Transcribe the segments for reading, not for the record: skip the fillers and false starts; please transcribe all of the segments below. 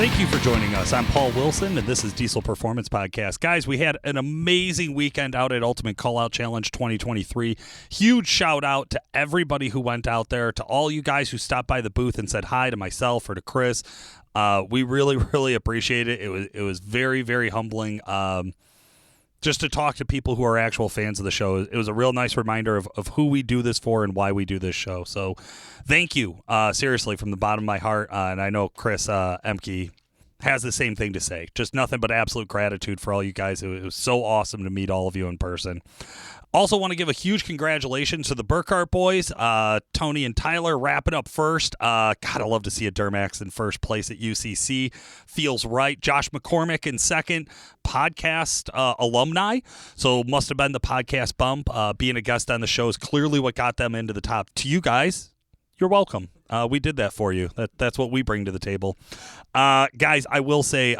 Thank you for joining us. I'm Paul Wilson, and this is Diesel Performance Podcast. Guys, we had an amazing weekend out at Ultimate Callout Challenge 2023. Huge shout out to everybody who went out there, to all you guys who stopped by the booth and said hi to myself or to Chris. We really, really appreciate it. It was very, very humbling. Just to talk to people who are actual fans of the show. It was a real nice reminder of who we do this for and why we do this show. So thank you, seriously, from the bottom of my heart. And I know Chris Emke has the same thing to say. Just nothing but absolute gratitude for all you guys. It was so awesome to meet all of you in person. Also want to give a huge congratulations to the Burkhard boys, Tony and Tyler wrapping up first. God, I love to see a Durmax in first place at UCC. Feels right. Josh McCormick in second. Podcast alumni, so must have been the podcast bump. Being a guest on the show is clearly what got them into the top. To you guys, you're welcome. We did that for you. That's what we bring to the table. Guys, I will say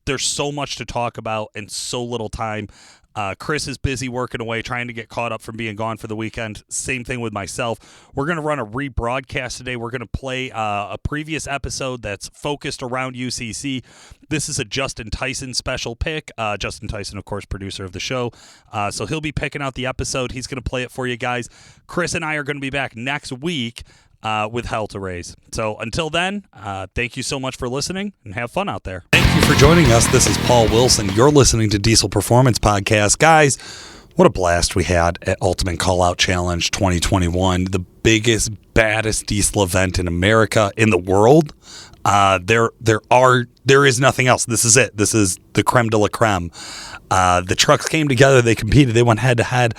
there's so much to talk about and so little time. Chris is busy working away, trying to get caught up from being gone for the weekend. Same thing with myself. We're going to run a rebroadcast today. We're going to play a previous episode that's focused around UCC. This is a Justin Tyson special pick. Justin Tyson, of course, producer of the show. So he'll be picking out the episode. He's going to play it for you guys. Chris and I are going to be back next week with Hell to Raise. So until then, thank you so much for listening and have fun out there. Thank you for joining us. This is Paul Wilson. You're listening to Diesel Performance Podcast. Guys, what a blast we had at Ultimate Callout Challenge 2021. The biggest, baddest diesel event in America, in the world. There is nothing else. This is it. This is the creme de la creme. The trucks came together. They competed. They went head to head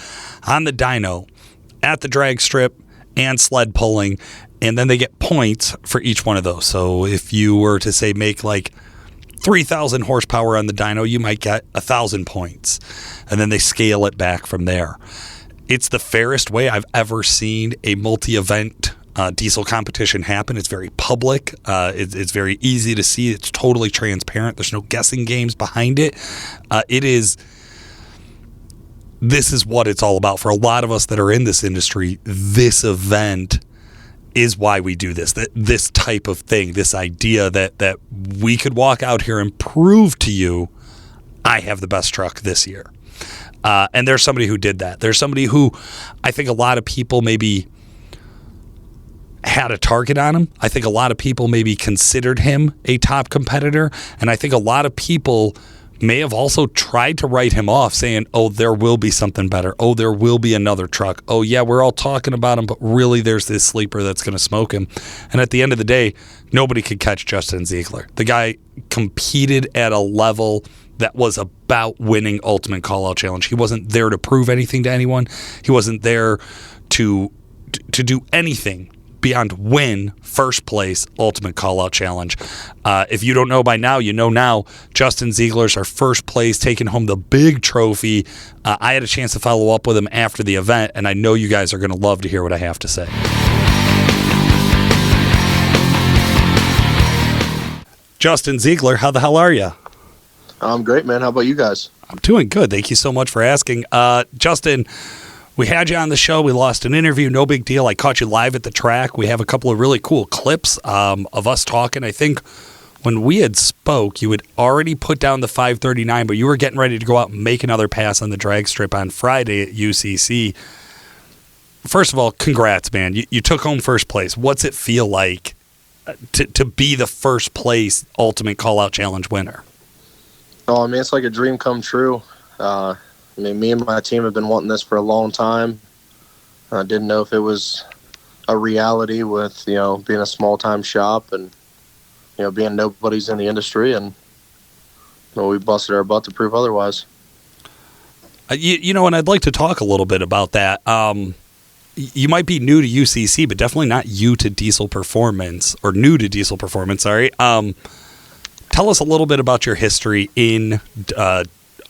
on the dyno, at the drag strip, and sled pulling, and then they get points for each one of those. So if you were to say make like 3,000 horsepower on the dyno, you might get 1,000 points, and then they scale it back from there. It's the fairest way I've ever seen a multi-event diesel competition happen. It's very public. It's very easy to see. It's totally transparent. There's no guessing games behind it. This is what it's all about. For a lot of us that are in this industry, this event is why we do this. This type of thing, this idea that we could walk out here and prove to you, I have the best truck this year. And there's somebody who did that. There's somebody who I think a lot of people maybe had a target on him. I think a lot of people maybe considered him a top competitor. And I think a lot of people may have also tried to write him off, saying, oh, there will be something better. Oh, there will be another truck. Oh, yeah, we're all talking about him, but really there's this sleeper that's going to smoke him. And at the end of the day, nobody could catch Justin Zeigler. The guy competed at a level that was about winning Ultimate Callout Challenge. He wasn't there to prove anything to anyone. He wasn't there to do anything beyond win first place Ultimate Callout Challenge. If you don't know by now, you know now. Justin Zeigler's our first place, taking home the big trophy. I had a chance to follow up with him after the event, and I know you guys are going to love to hear what I have to say. Justin Zeigler, how the hell are you? I'm great, man. How about you guys? I'm doing good. Thank you so much for asking. Justin, we had you on the show. We lost an interview. No big deal. I caught you live at the track. We have a couple of really cool clips of us talking. I think when we had spoke, you had already put down the 539, but you were getting ready to go out and make another pass on the drag strip on Friday at UCC. First of all, congrats, man. You took home first place. What's it feel like to be the first place Ultimate Callout Challenge winner? Oh, I mean, it's like a dream come true. I mean, me and my team have been wanting this for a long time. I didn't know if it was a reality with, being a small-time shop and, being nobodies in the industry. And we busted our butt to prove otherwise. And I'd like to talk a little bit about that. You might be new to UCC, but definitely not new to Diesel Performance, or new to Diesel Performance, sorry. Tell us a little bit about your history in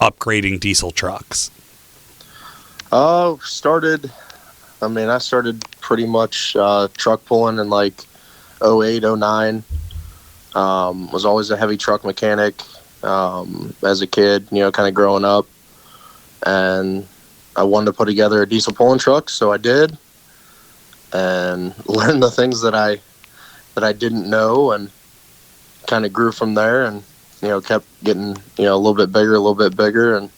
upgrading diesel trucks. I started pretty much truck pulling in like 08, 09. Was always a heavy truck mechanic as a kid, kind of growing up. And I wanted to put together a diesel pulling truck, so I did. And learned the things that I didn't know, and kind of grew from there, and kept getting a little bit bigger, and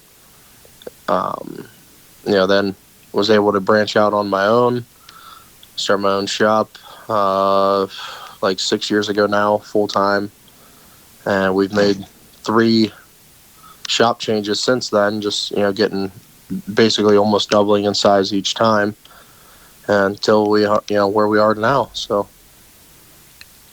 then was able to branch out on my own, start my own shop like 6 years ago now, full time, and we've made 3 shop changes since then, just getting basically almost doubling in size each time until we are where we are now. So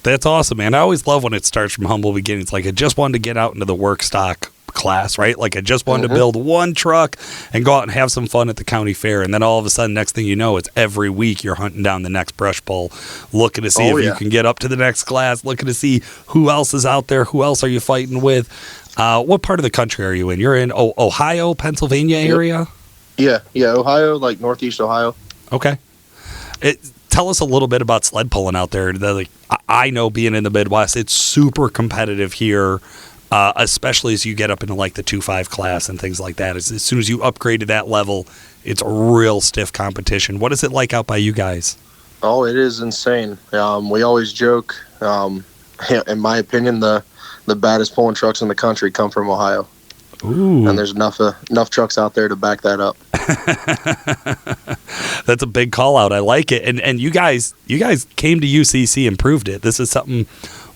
that's awesome, man. I always love when it starts from humble beginnings. Like, I just wanted to get out into the work stock class, right? Like, I just wanted to build one truck and go out and have some fun at the county fair, and then all of a sudden, next thing you know, it's every week you're hunting down the next brush bowl, looking to see if you can get up to the next class, looking to see who else is out there, who else are you fighting with. What part of the country are you in? You're in Ohio, Pennsylvania area? Yeah, Ohio, like northeast Ohio. Okay. Tell us a little bit about sled pulling out there. I know, being in the Midwest, it's super competitive here, especially as you get up into like the 2.5 class and things like that. As soon as you upgrade to that level, it's a real stiff competition. What is it like out by you guys? Oh, it is insane. We always joke, in my opinion, the baddest pulling trucks in the country come from Ohio. Ooh. And there's enough trucks out there to back that up. That's a big call out. I like it. And you guys came to UCC and proved it. This is something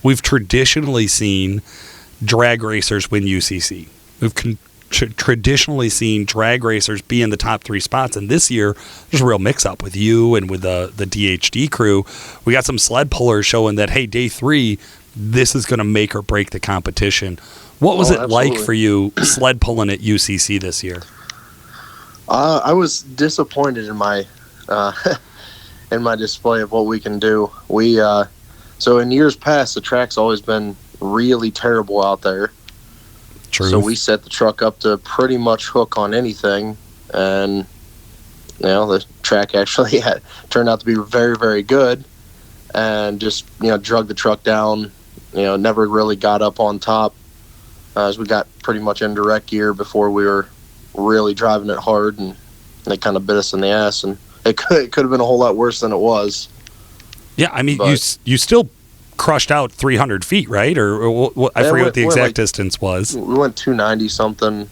we've traditionally seen drag racers win UCC. We've traditionally seen drag racers be in the top 3 spots, and this year there's a real mix-up with you and with the DHD crew. We got some sled pullers showing that, hey, day 3, this is going to make or break the competition. What was it like for you sled pulling at UCC this year? I was disappointed in my in my display of what we can do. We so in years past, the track's always been really terrible out there. True. So we set the truck up to pretty much hook on anything, and the track actually turned out to be very, very good, and just drug the truck down. Never really got up on top, as we got pretty much in direct gear before we were really driving it hard, and they kind of bit us in the ass, and it could have been a whole lot worse than it was. Yeah, I mean, you still crushed out 300 feet, right? Or I forget what the exact distance was. We went 290 something.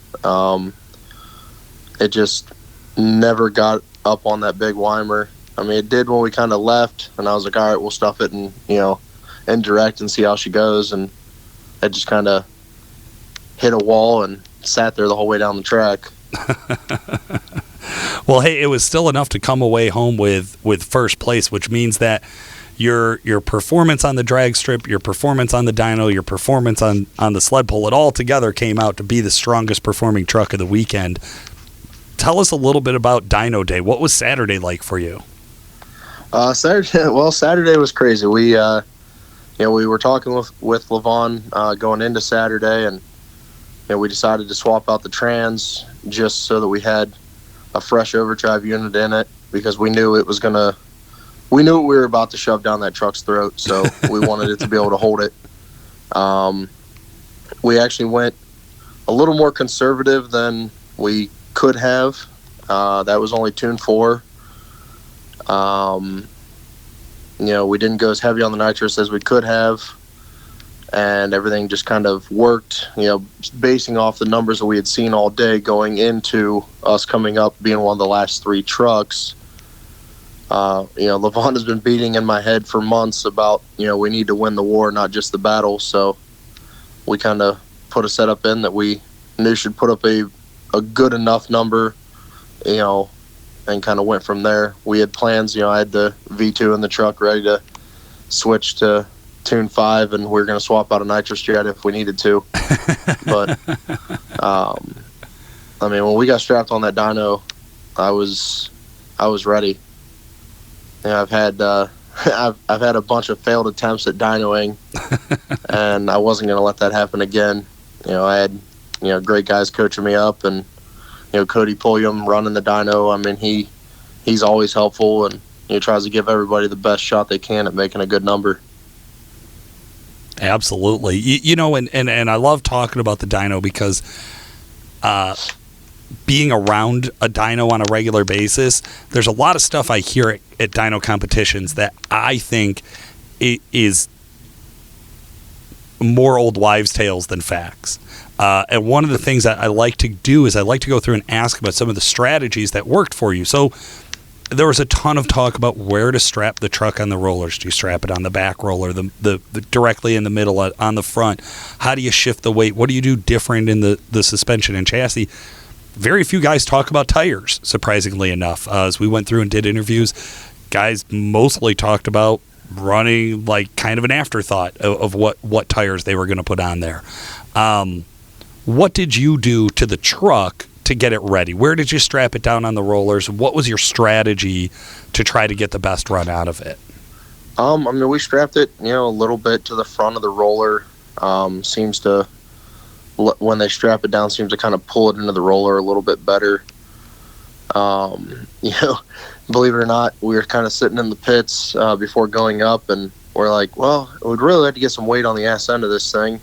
It just never got up on that big Weimer. I mean, it did when we kind of left, and I was like, all right, we'll stuff it in direct and see how she goes, and it just kind of hit a wall and sat there the whole way down the track. Well, hey, it was still enough to come away home with first place, which means that your performance on the drag strip, your performance on the dyno, your performance on the sled pull, it all together came out to be the strongest performing truck of the weekend. Tell us a little bit about Dyno Day. What was Saturday like for you? Saturday was crazy. We we were talking with Levon going into Saturday, and we decided to swap out the trans just so that we had a fresh overdrive unit in it, because we knew we were about to shove down that truck's throat, so we wanted it to be able to hold it. We actually went a little more conservative than we could have. That was only tune 4. We didn't go as heavy on the nitrous as we could have, and everything just kind of worked, basing off the numbers that we had seen all day going into us coming up being one of the last 3 trucks. Levon has been beating in my head for months about, we need to win the war, not just the battle. So we kind of put a setup in that we knew should put up a good enough number, and kind of went from there. We had plans, I had the V2 in the truck ready to switch to tune 5, and we were going to swap out a nitrous jet if we needed to. But, when we got strapped on that dyno, I was ready. I've had I've had a bunch of failed attempts at dynoing, and I wasn't going to let that happen again. I had great guys coaching me up, and Cody Pulliam running the dyno. I mean, he's always helpful, and he tries to give everybody the best shot they can at making a good number. Absolutely. And I love talking about the dyno because being around a dyno on a regular basis, there's a lot of stuff I hear at dyno competitions that I think it is more old wives' tales than facts. And one of the things that I like to do is I like to go through and ask about some of the strategies that worked for you. So there was a ton of talk about where to strap the truck on the rollers. Do you strap it on the back roller, the directly in the middle, on the front? How do you shift the weight? What do you do different in the suspension and chassis? Very few guys talk about tires, surprisingly enough. As we went through and did interviews, guys mostly talked about running like kind of an afterthought of what tires they were going to put on there. What did you do to the truck to get it ready? Where did you strap it down on the rollers? What was your strategy to try to get the best run out of it? I mean, we strapped it, a little bit to the front of the roller. Seems to, when they strap it down, seems to kind of pull it into the roller a little bit better. Believe it or not, we were kind of sitting in the pits before going up, and we're like, well, we'd really like to get some weight on the ass end of this thing.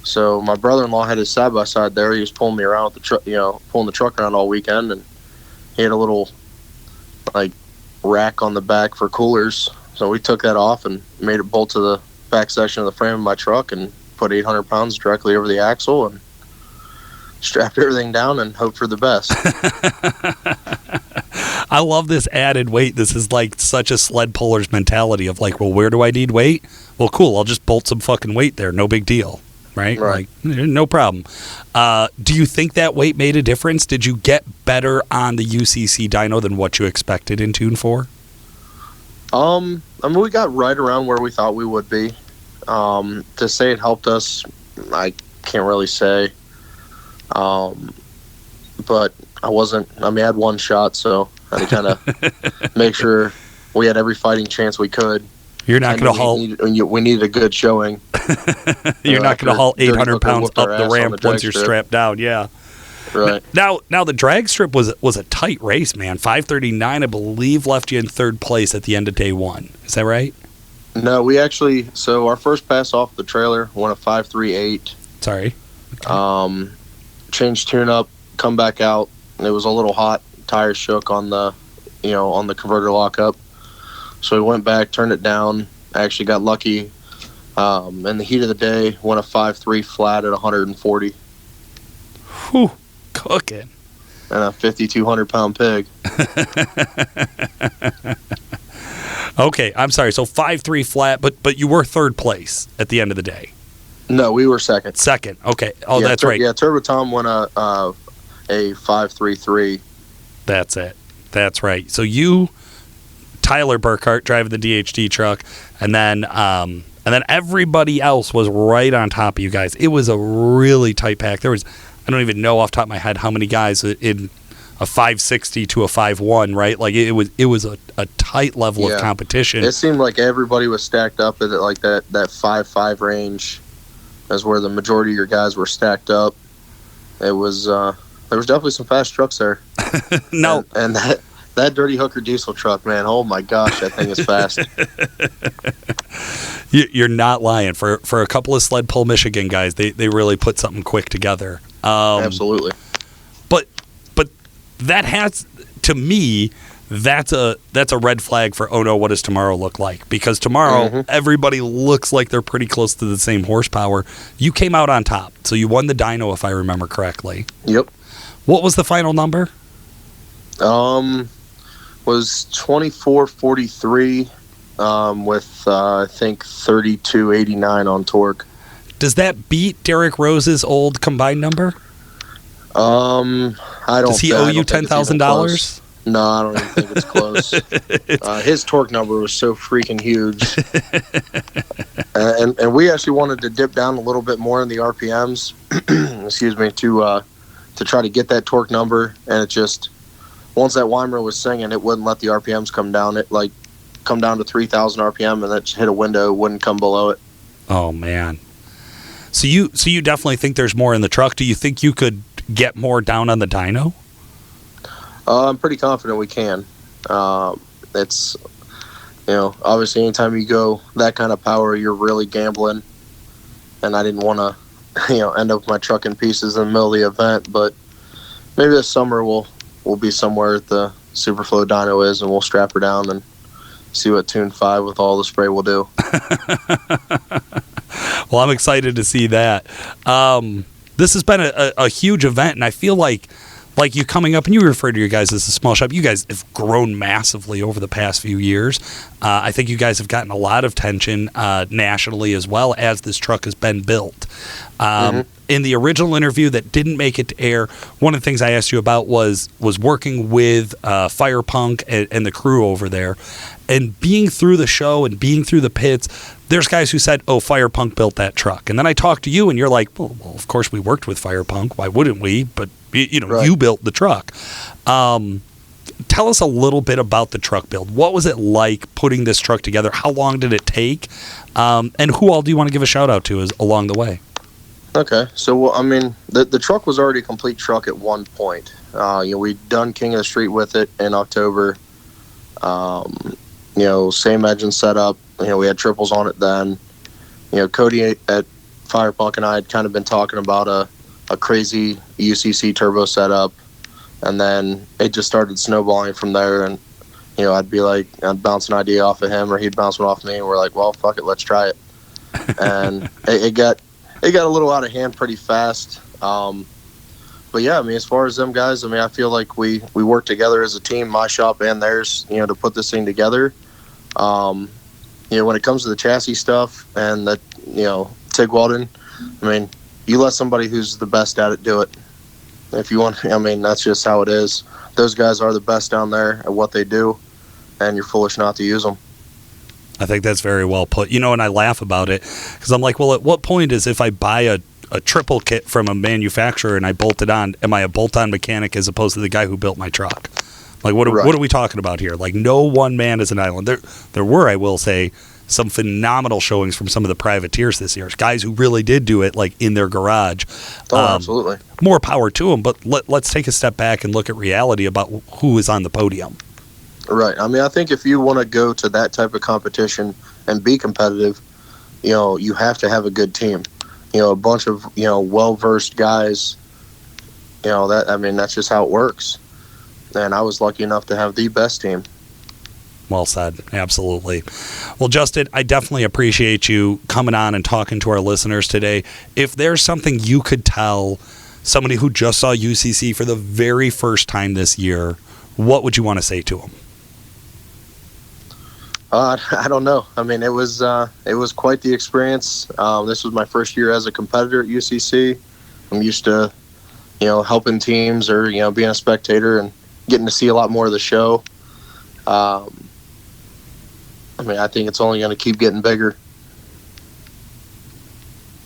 So my brother-in-law had his side-by-side there. He was pulling me around with the truck, pulling the truck around all weekend, and he had a little, rack on the back for coolers. So we took that off and made it bolt to the back section of the frame of my truck and put 800 pounds directly over the axle and strapped everything down and hoped for the best. I love this added weight. This is like such a sled puller's mentality of like, well, where do I need weight? Well, cool. I'll just bolt some fucking weight there. No big deal. Right? Like, no problem. Do you think that weight made a difference? Did you get better on the UCC dyno than what you expected in Tune 4? I mean, we got right around where we thought we would be. To say it helped us, I can't really say. But I had one shot, so I had to kind of make sure we had every fighting chance we could. You're not going to haul. We needed a good showing. You're not going to haul 800 pounds up the ramp once you're strapped down. Yeah. Right. Now the drag strip was a tight race, man. 5:39, I believe, left you in third place at the end of day one. Is that right? No, so our first pass off the trailer went a 5.38. Sorry. Okay. Changed tune up, come back out. It was a little hot. Tires shook on the converter lockup. So we went back, turned it down. I actually got lucky. In the heat of the day, went a 5.3 flat at 140. Whew, cooking. And a 5,200-pound pig. Okay, I'm sorry. So 5.3 flat, but you were third place at the end of the day. No, we were second. Second. Okay. Oh, yeah, that's right. Yeah, Turbo Tom went a 5.33. That's it. That's right. So you, Tyler Burkhard, driving the DHD truck, and then everybody else was right on top of you guys. It was a really tight pack. There was, I don't even know off the top of my head how many guys in a 560 to a 5.1, right? Like it was a tight level of competition. It seemed like everybody was stacked up at like that 5.5 range. That's where the majority of your guys were stacked up. It was there was definitely some fast trucks there. No, and that dirty hooker diesel truck, man. Oh my gosh, that thing is fast. You're not lying. For a couple of Sled Pull Michigan guys, they really put something quick together. Absolutely. But that has, to me, that's a red flag for, oh no, what does tomorrow look like? Because tomorrow everybody looks like they're pretty close to the same horsepower. You came out on top, so you won the dyno if I remember correctly. Yep. What was the final number? Was 24.43 with I think 32.89 on torque. Does that beat Derek Rose's old combined number? I don't. Does he owe you $10,000? No, I don't even think it's close. His torque number was so freaking huge, and we actually wanted to dip down a little bit more in the RPMs. Excuse me, to try to get that torque number, and it just, once that Weimer was singing, it wouldn't let the RPMs come down. It come down to 3,000 RPM, and that hit a window, it wouldn't come below it. Oh man! So you definitely think there's more in the truck? Do you think you could get more down on the dyno? I'm pretty confident we can. It's, obviously anytime you go that kind of power, you're really gambling. And I didn't want to, end up with my truck in pieces in the middle of the event. But maybe this summer we'll be somewhere at the Superflow dyno is, and we'll strap her down and see what Tune 5 with all the spray will do. Well, I'm excited to see that. This has been a huge event, and I feel like you coming up, and you refer to your guys as a small shop. You guys have grown massively over the past few years. I think you guys have gotten a lot of attention nationally as well as this truck has been built. In the original interview that didn't make it to air, one of the things I asked you about was working with Firepunk and the crew over there. And being through the show and being through the pits, there's guys who said, oh, Firepunk built that truck. And then I talked to you, and you're like, well, of course we worked with Firepunk. Why wouldn't we? But, right. You built the truck. Tell us a little bit about the truck build. What was it like putting this truck together? How long did it take? And who all do you want to give a shout-out to along the way? Okay. So, the truck was already a complete truck at one point. We'd done King of the Street with it in October. Same engine setup. We had triples on it then. Cody at Firepunk and I had kind of been talking about a crazy UCC turbo setup, and then it just started snowballing from there. And I'd bounce an idea off of him, or he'd bounce one off me, and we're like, well, fuck it, let's try it. And it got a little out of hand pretty fast. But yeah, as far as them guys, I feel like we work together as a team, my shop and theirs, to put this thing together. When it comes to the chassis stuff and the, TIG welding, you let somebody who's the best at it do it. If you want, that's just how it is. Those guys are the best down there at what they do, and you're foolish not to use them. I think that's very well put. And I laugh about it because I'm like, well, at what point is if I buy a triple kit from a manufacturer and I bolt it on, am I a bolt-on mechanic as opposed to the guy who built my truck? Like, what are we talking about here? Like, no one man is an island. There were, I will say, some phenomenal showings from some of the privateers this year. Guys who really did do it, like, in their garage. Oh, absolutely. More power to them, but let's take a step back and look at reality about who is on the podium. Right. I think if you want to go to that type of competition and be competitive, you have to have a good team. A bunch of, well-versed guys, that's just how it works. And I was lucky enough to have the best team. Well said. Absolutely. Well, Justin, I definitely appreciate you coming on and talking to our listeners today. If there's something you could tell somebody who just saw UCC for the very first time this year, what would you want to say to them? I don't know. It was quite the experience. This was my first year as a competitor at UCC. I'm used to, helping teams or, being a spectator and getting to see a lot more of the show. I think it's only going to keep getting bigger.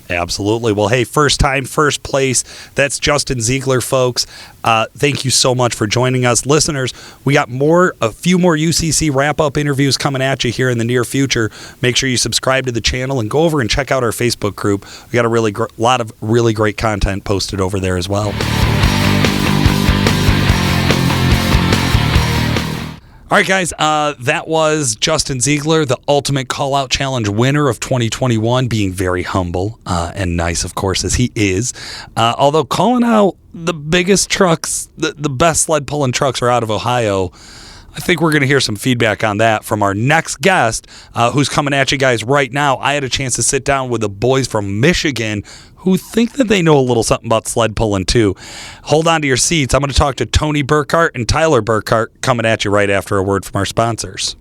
Absolutely. Well, hey, first time, first place. That's Justin Zeigler, folks. Thank you so much for joining us. Listeners, we got a few more UCC wrap-up interviews coming at you here in the near future. Make sure you subscribe to the channel and go over and check out our Facebook group. We got a lot of really great content posted over there as well. All right, guys, that was Justin Zeigler, the Ultimate Call-Out Challenge winner of 2021, being very humble and nice, of course, as he is. Although calling out the biggest trucks, the best sled pulling trucks are out of Ohio, I think we're going to hear some feedback on that from our next guest, who's coming at you guys right now. I had a chance to sit down with the boys from Michigan who think that they know a little something about sled pulling too. Hold on to your seats. I'm going to talk to Tony Burkhard and Tyler Burkhard coming at you right after a word from our sponsors.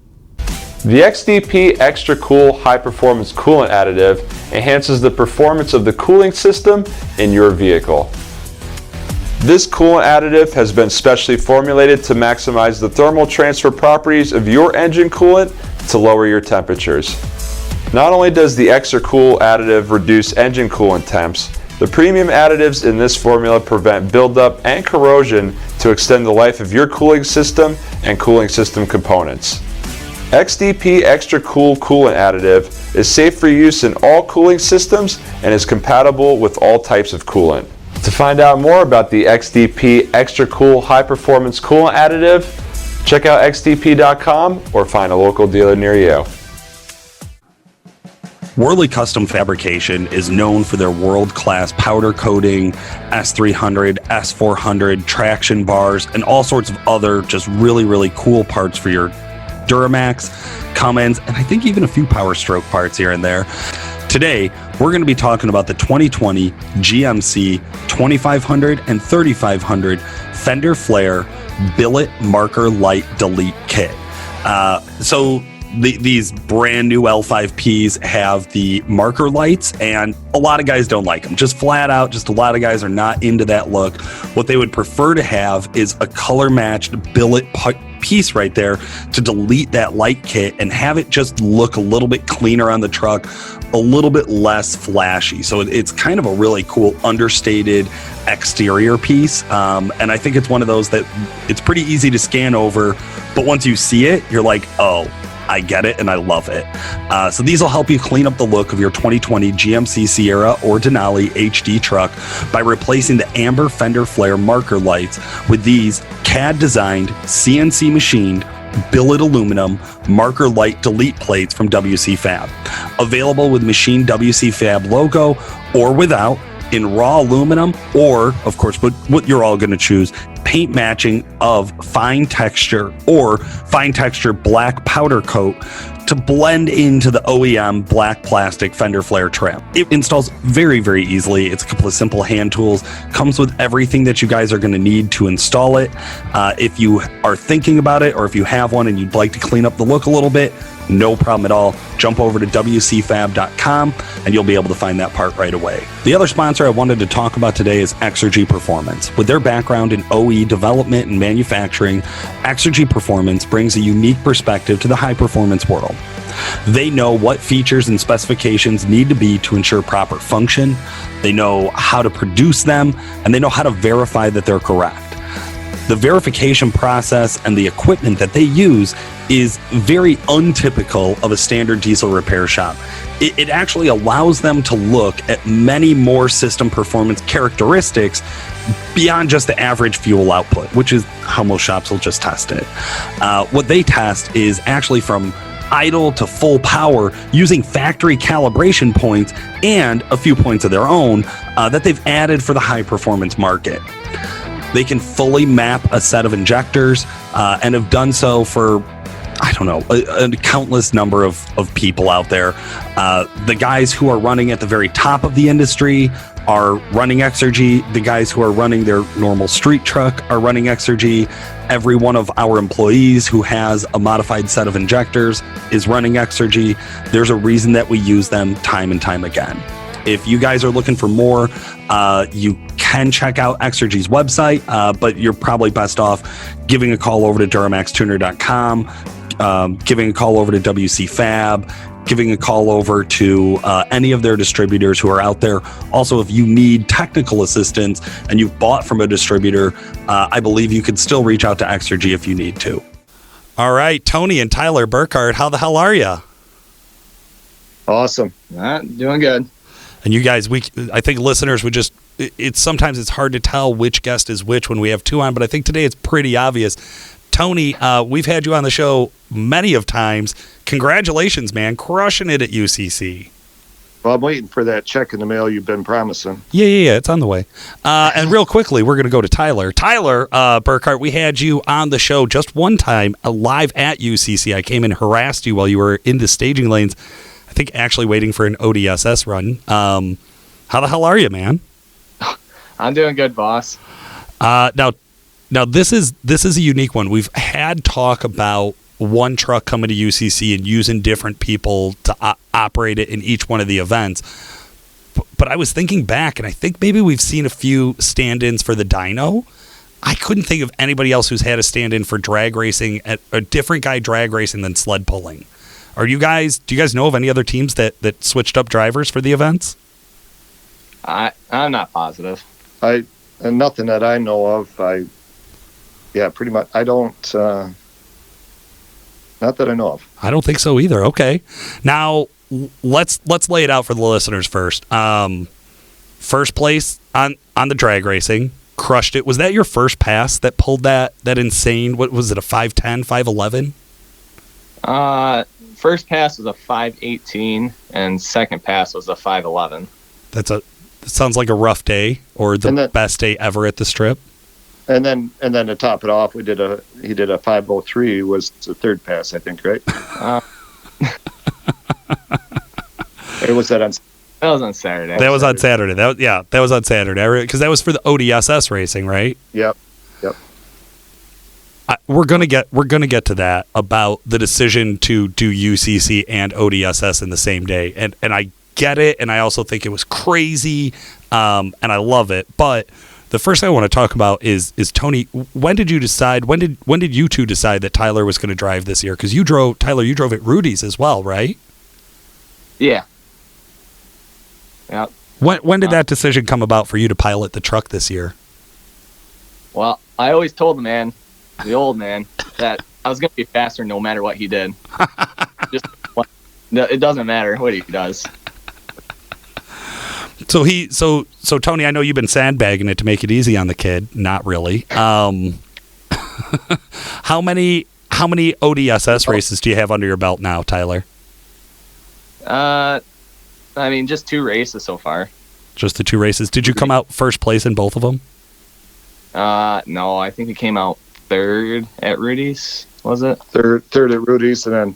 The XDP Extra Cool High Performance Coolant Additive enhances the performance of the cooling system in your vehicle. This coolant additive has been specially formulated to maximize the thermal transfer properties of your engine coolant to lower your temperatures. Not only does the Extra Cool additive reduce engine coolant temps, the premium additives in this formula prevent buildup and corrosion to extend the life of your cooling system and cooling system components. XDP Extra Cool Coolant Additive is safe for use in all cooling systems and is compatible with all types of coolant. To find out more about the XDP Extra Cool High Performance Coolant Additive, check out xdp.com or find a local dealer near you. Worley Custom Fabrication is known for their world-class powder coating, S300, S400, traction bars, and all sorts of other just really, really cool parts for your Duramax, Cummins, and I think even a few Power Stroke parts here and there. Today, we're going to be talking about the 2020 GMC 2500 and 3500 fender flare billet marker light delete kit. These brand new L5Ps have the marker lights, and a lot of guys don't like them. Just flat out, just a lot of guys are not into that look. What they would prefer to have is a color-matched billet piece right there to delete that light kit and have it just look a little bit cleaner on the truck, a little bit less flashy. So it's kind of a really cool understated exterior piece. And I think it's one of those that it's pretty easy to scan over, but once you see it, you're like, oh, I get it and I love it. So these will help you clean up the look of your 2020 GMC Sierra or Denali HD truck by replacing the amber fender flare marker lights with these CAD designed, CNC machined, billet aluminum marker light delete plates from WC Fab. Available with machined WC Fab logo or without, in raw aluminum, or of course what you're all going to choose, paint matching of fine texture or fine texture black powder coat to blend into the OEM black plastic fender flare trim. It installs very, very easily. It's a couple of simple hand tools. Comes with everything that you guys are going to need to install it. If you are thinking about it, or if you have one and you'd like to clean up the look a little bit, no problem at all. Jump over to WCFab.com and you'll be able to find that part right away. The other sponsor I wanted to talk about today is Exergy Performance. With their background in OE development and manufacturing, Exergy Performance brings a unique perspective to the high performance world. They know what features and specifications need to be to ensure proper function. They know how to produce them, and they know how to verify that they're correct. The verification process and the equipment that they use is very untypical of a standard diesel repair shop. It actually allows them to look at many more system performance characteristics beyond just the average fuel output, which is how most shops will just test it. What they test is actually from idle to full power using factory calibration points and a few points of their own that they've added for the high performance market. They can fully map a set of injectors and have done so for, I don't know, a countless number of people out there. The guys who are running at the very top of the industry are running Exergy. The guys who are running their normal street truck are running Exergy. Every one of our employees who has a modified set of injectors is running Exergy. There's a reason that we use them time and time again. If you guys are looking for more, you can check out Exergy's website, but you're probably best off giving a call over to DuramaxTuner.com, giving a call over to WC Fab, giving a call over to any of their distributors who are out there. Also, if you need technical assistance and you've bought from a distributor, I believe you could still reach out to Exergy if you need to. All right, Tony and Tyler Burkhard, how the hell are you? Awesome. Doing good. And you guys, I think listeners would just, sometimes it's hard to tell which guest is which when we have two on, but I think today it's pretty obvious. Tony, we've had you on the show many of times. Congratulations, man. Crushing it at UCC. Well, I'm waiting for that check in the mail you've been promising. Yeah, it's on the way. And real quickly, we're going to go to Tyler. Tyler Burkhard, we had you on the show just one time, live at UCC. I came and harassed you while you were in the staging lanes. I think actually waiting for an ODSS run. How the hell are you, man? I'm doing good, boss. Now this is a unique one. We've had talk about one truck coming to UCC and using different people to operate it in each one of the events. But I was thinking back, and I think maybe we've seen a few stand-ins for the dyno. I couldn't think of anybody else who's had a stand-in for drag racing, at a different guy drag racing than sled pulling. Do you guys know of any other teams that switched up drivers for the events? I'm not positive. Nothing that I know of. Pretty much. I don't. Not that I know of. I don't think so either. Okay, now let's lay it out for the listeners first. First place on the drag racing, crushed it. Was that your first pass that pulled that insane? What was it? A 5'10", 5'11"? First pass was a 5'18", and second pass was a 5'11". That sounds like a rough day, or the best day ever at the strip. And then to top it off, he did a 503 was the third pass, I think, right? Or was that on? That was on Saturday. That was on Saturday. That was on Saturday because that was for the ODSS racing, right? Yep. We're gonna get to that about the decision to do UCC and ODSS in the same day, and I get it, and I also think it was crazy, and I love it. But the first thing I want to talk about is Tony. When did you decide? When did you two decide that Tyler was going to drive this year? Because you drove at Rudy's as well, right? Yeah. Yep. When did that decision come about for you to pilot the truck this year? Well, I always told the old man, that I was going to be faster no matter what he did. It doesn't matter what he does. So Tony, I know you've been sandbagging it to make it easy on the kid. Not really. How many ODSS races do you have under your belt now, Tyler? Just 2 races so far. Just the 2 races. Did you come out first place in both of them? No, I think he came out 3rd at Rudy's. Was it? Third at Rudy's, and then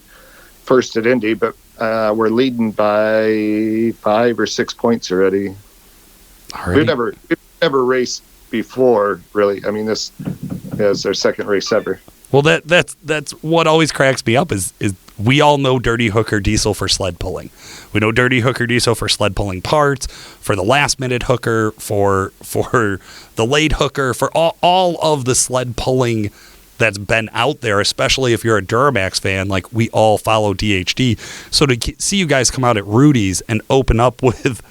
first at Indy. But we're leading by 5 or 6 points already. We've never raced before, really. I mean, this is our second race ever. Well, that's what always cracks me up is we all know Dirty Hooker Diesel for sled pulling. We know Dirty Hooker Diesel for sled pulling parts, for the last minute hooker, for the late hooker, for all of the sled pulling that's been out there, especially if you're a Duramax fan, like we all follow DHD. So to see you guys come out at Rudy's and open up with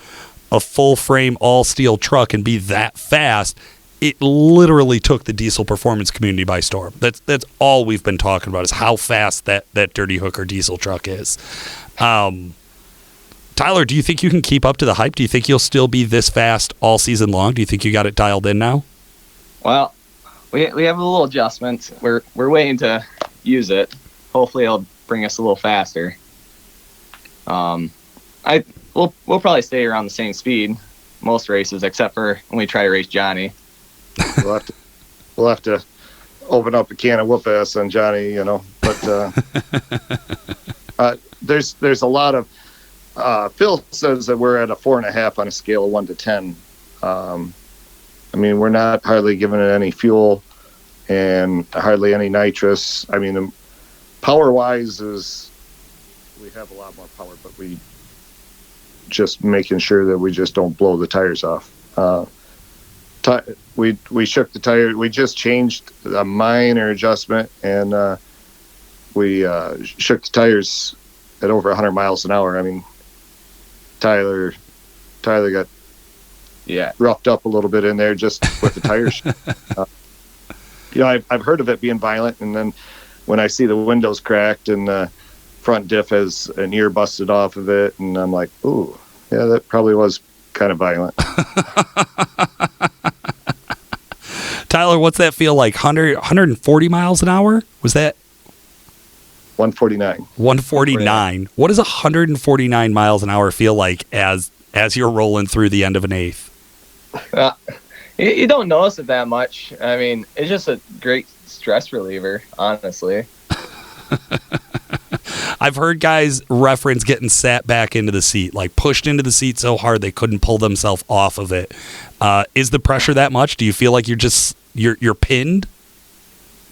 a full frame all steel truck and be that fast, it literally took the diesel performance community by storm. That's all we've been talking about is how fast that Dirty Hooker diesel truck is. Tyler, do you think you can keep up to the hype? Do you think you'll still be this fast all season long? Do you think you got it dialed in now? Well, we have a little adjustment. We're waiting to use it. Hopefully it'll bring us a little faster. We'll probably stay around the same speed most races, except for when we try to race Johnny. We'll have to open up a can of whoop ass on Johnny, But there's a lot of Phil says that we're at a 4.5 on a scale of 1 to 10. We're not hardly giving it any fuel and hardly any nitrous. Power wise we have a lot more power, but we just making sure that we just don't blow the tires off. We shook the tire. We just changed a minor adjustment, and we shook the tires at over 100 miles an hour. Tyler got roughed up a little bit in there just with the tires. I've heard of it being violent, and then when I see the windows cracked and the front diff has an ear busted off of it, and I'm like, ooh, yeah, that probably was kind of violent. Tyler, what's that feel like? 140 miles an hour? Was that 149? 149. What does 149 miles an hour feel like as you're rolling through the end of an eighth? You don't notice it that much. It's just a great stress reliever, honestly. I've heard guys reference getting sat back into the seat, like pushed into the seat so hard they couldn't pull themselves off of it. Is the pressure that much? Do you feel like you're pinned?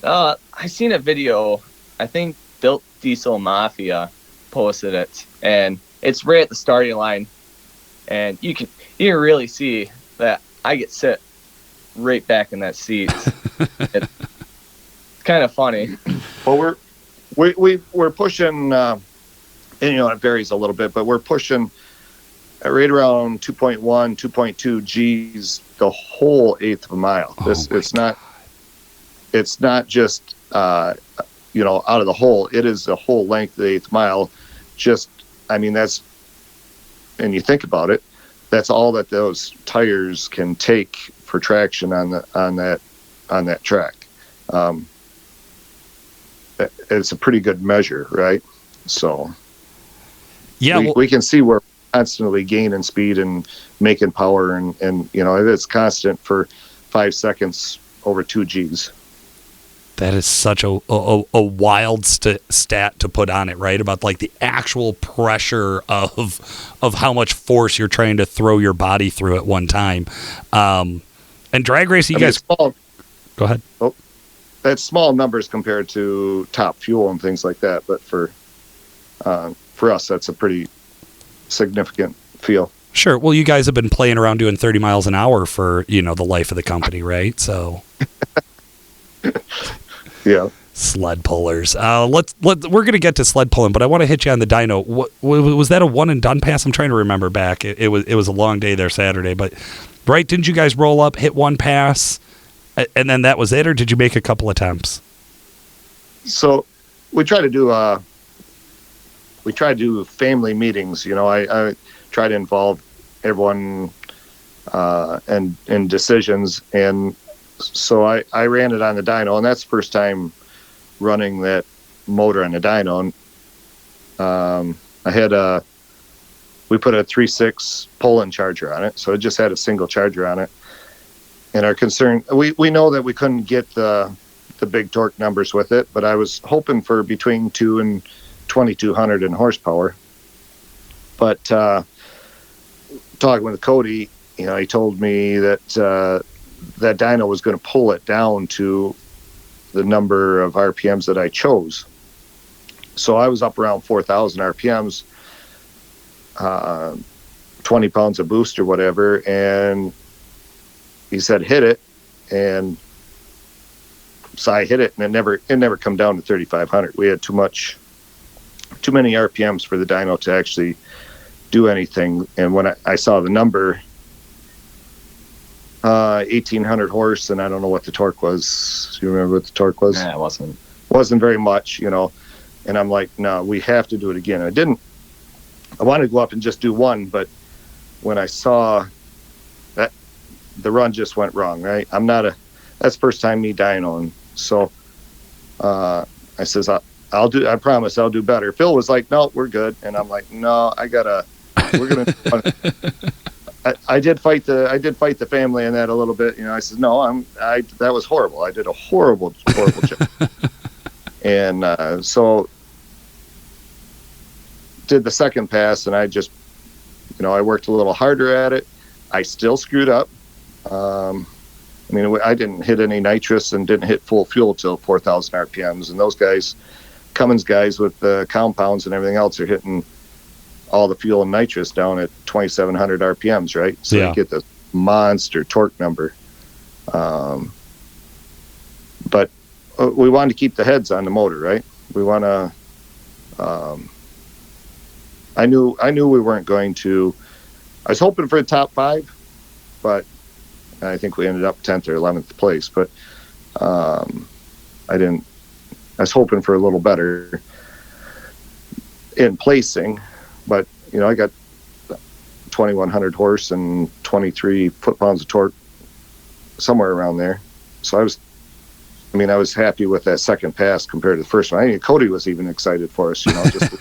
I seen a video. I think Built Diesel Mafia posted it, and it's right at the starting line, and you can really see that I get sit right back in that seat. It's kind of funny. Well, we're pushing, and it varies a little bit, but we're pushing right around 2.1, 2.2 G's the whole eighth of a mile. It's not just out of the hole. It is the whole length of the eighth mile. That's, and you think about it, that's all that those tires can take for traction on that track. It's a pretty good measure, right? So yeah, we can see we're constantly gaining speed and making power, and it's constant for 5 seconds over 2 G's. That is such a wild stat to put on it, right? About like the actual pressure of how much force you're trying to throw your body through at one time. And drag racing, you guys. Go ahead. Oh, that's small numbers compared to top fuel and things like that. But for us, that's a pretty significant feel. Sure. Well, you guys have been playing around doing 30 miles an hour for, the life of the company, right? So. Yeah. Sled pullers. We're going to get to sled pulling, but I want to hit you on the dyno. What was that, a one and done pass? I'm trying to remember back. It was a long day there Saturday, but right? Didn't you guys roll up, hit one pass, and then that was it, or did you make a couple attempts? So we try to do family meetings. I try to involve everyone in decisions, and so I ran it on the dyno, and that's the first time running that motor on the dyno. We put a 3.6 pull-in charger on it, so it just had a single charger on it. And our concern, we know that we couldn't get the big torque numbers with it, but I was hoping for between 2 and 2,200 in horsepower. But talking with Cody, he told me that that dyno was going to pull it down to the number of RPMs that I chose. So I was up around 4,000 RPMs, 20 pounds of boost or whatever, and he said hit it, and so I hit it, and it never come down to 3,500. We had too many RPMs for the dyno to actually do anything. And when I saw the number, 1,800 horse, and I don't know what the torque was. Do you remember what the torque was? Yeah, it wasn't very much, and I'm like, no, we have to do it again. I wanted to go up and just do one, but when I saw that, the run just went wrong, right? That's the first time me dynoing. So I says, I promise I'll do better. Phil was like, no, we're good. And I'm like, no, we're going to, I did fight the family in that a little bit. I said, no, that was horrible. I did a horrible job. And so did the second pass, and I just, I worked a little harder at it. I still screwed up. I didn't hit any nitrous and didn't hit full fuel till 4,000 RPMs. And those guys, Cummins guys with the compounds and everything else, are hitting all the fuel and nitrous down at 2,700 RPMs, right? So you get the monster torque number. But we wanted to keep the heads on the motor, right? We want to. I knew we weren't going to. I was hoping for a top 5, but I think we ended up 10th or 11th place. But I didn't. I was hoping for a little better in placing, but I got 2,100 horse and 23 foot-pounds of torque, somewhere around there. So I was happy with that second pass compared to the first one. I think Cody was even excited for us, just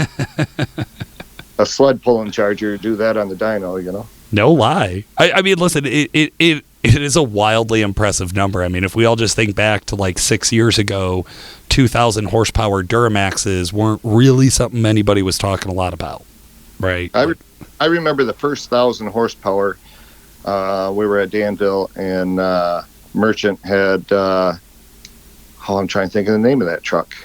a sled pulling charger, do that on the dyno, No lie. I mean, listen, it is a wildly impressive number. I mean, if we all just think back to like 6 years ago, 2,000 horsepower Duramaxes weren't really something anybody was talking a lot about, right? I remember the first 1,000 horsepower. We were at Danville, and Merchant had, I'm trying to think of the name of that truck.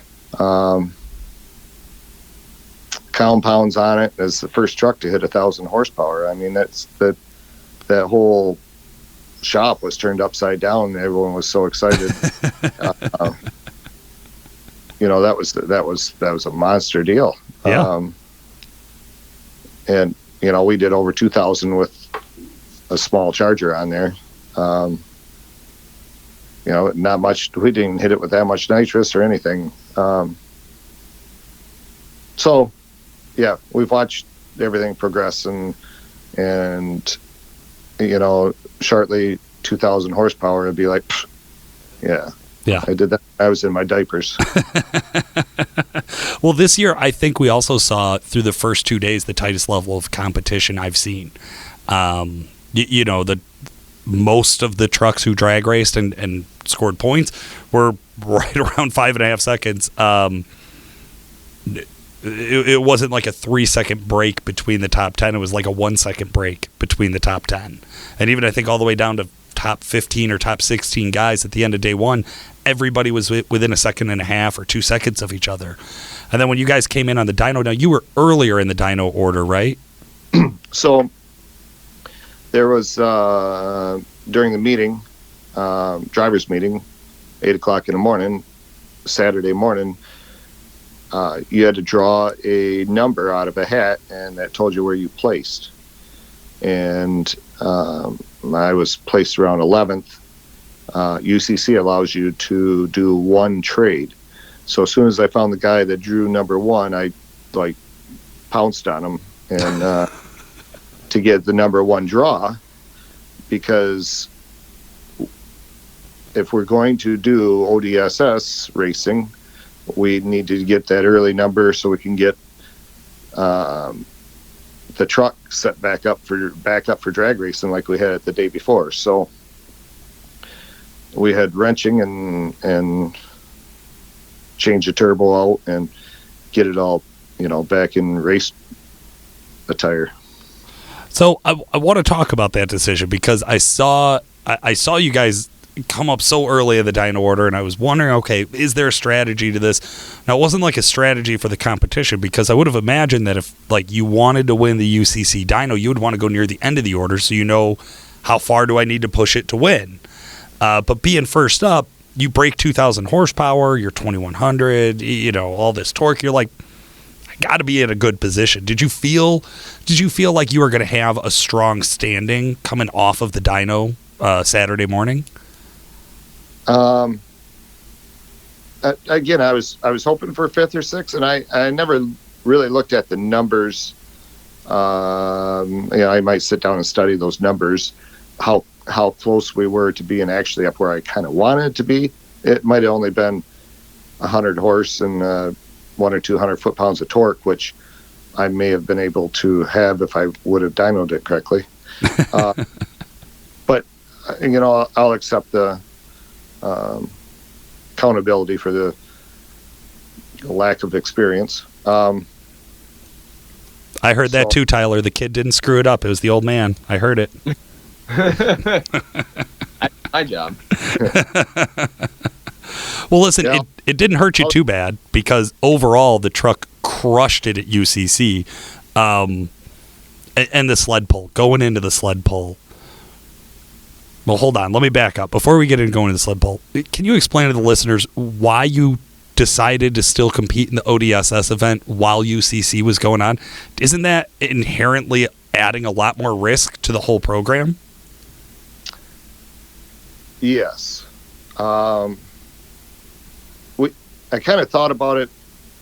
Compounds on it as the first truck to hit 1,000 horsepower. I mean, that whole shop was turned upside down, and everyone was so excited. That was a monster deal. Yeah. And we did over 2,000 with a small charger on there. Not much. We didn't hit it with that much nitrous or anything. So, yeah, we've watched everything progress, and shortly 2,000 horsepower would be like, yeah. I did that. I was in my diapers. Well, this year, I think we also saw through the first 2 days the tightest level of competition I've seen. The most of the trucks who drag raced and scored points were right around 5.5 seconds. It wasn't like a 3-second break between the top 10. It was like a 1-second break between the top 10. And even I think all the way down to top 15 or top 16 guys at the end of day one, everybody was within 1.5 seconds or 2 seconds of each other. And then when you guys came in on the dyno, now you were earlier in the dyno order, right? So there was, during the meeting, driver's meeting, 8 o'clock in the morning, Saturday morning, you had to draw a number out of a hat, and that told you where you placed. And I was placed around 11th. UCC allows you to do one trade. So as soon as I found the guy that drew number 1, I pounced on him and to get the number 1 draw, because if we're going to do ODSS racing, we need to get that early number so we can get the truck set back up for drag racing like we had the day before. So we had wrenching and change the turbo out and get it all, back in race attire. So I want to talk about that decision, because I saw you guys come up so early in the dyno order, and I was wondering, okay, is there a strategy to this? Now, it wasn't like a strategy for the competition, because I would have imagined that if you wanted to win the UCC dyno, you would want to go near the end of the order so you know how far do I need to push it to win. But being first up, you break 2,000 horsepower, you're 2,100, all this torque. You're like, I got to be in a good position. Did you feel like you were going to have a strong standing coming off of the dyno Saturday morning? Again, I was hoping for 5th or 6th, and I never really looked at the numbers. I might sit down and study those numbers, how close we were to being actually up where I kind of wanted to be. It might have only been 100 horse and 100 or 200 foot-pounds of torque, which I may have been able to have if I would have dynoed it correctly. But I'll accept the accountability for the lack of experience. I heard that too, Tyler. The kid didn't screw it up. It was the old man. I heard it. My job. Well, listen, it didn't hurt you too bad, because overall the truck crushed it at UCC. And the sled pull, going into the sled pull. Well, hold on. Let me back up. Before we get into going to the sled pull, can you explain to the listeners why you decided to still compete in the ODSS event while UCC was going on? Isn't that inherently adding a lot more risk to the whole program? Yes. I kind of thought about it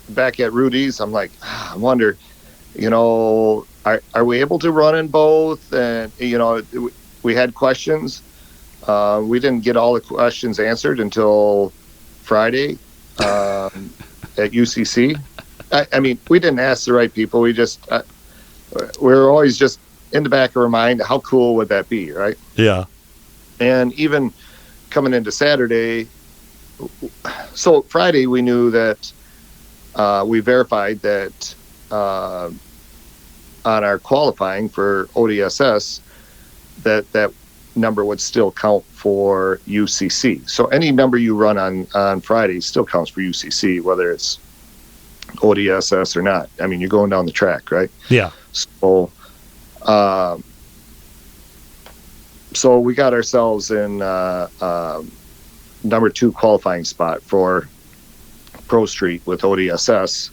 back at Rudy's. I'm like, I wonder, are we able to run in both? And, we had questions. We didn't get all the questions answered until Friday at UCC. I mean, we didn't ask the right people. We just, we're always just in the back of our mind, how cool would that be, right? Yeah. And even coming into Saturday, so Friday we knew that we verified that on our qualifying for ODSS that number would still count for UCC. So any number you run on Friday still counts for UCC, whether it's ODSS or not. I mean, you're going down the track, right? Yeah. So so we got ourselves in number 2 qualifying spot for Pro Street with ODSS,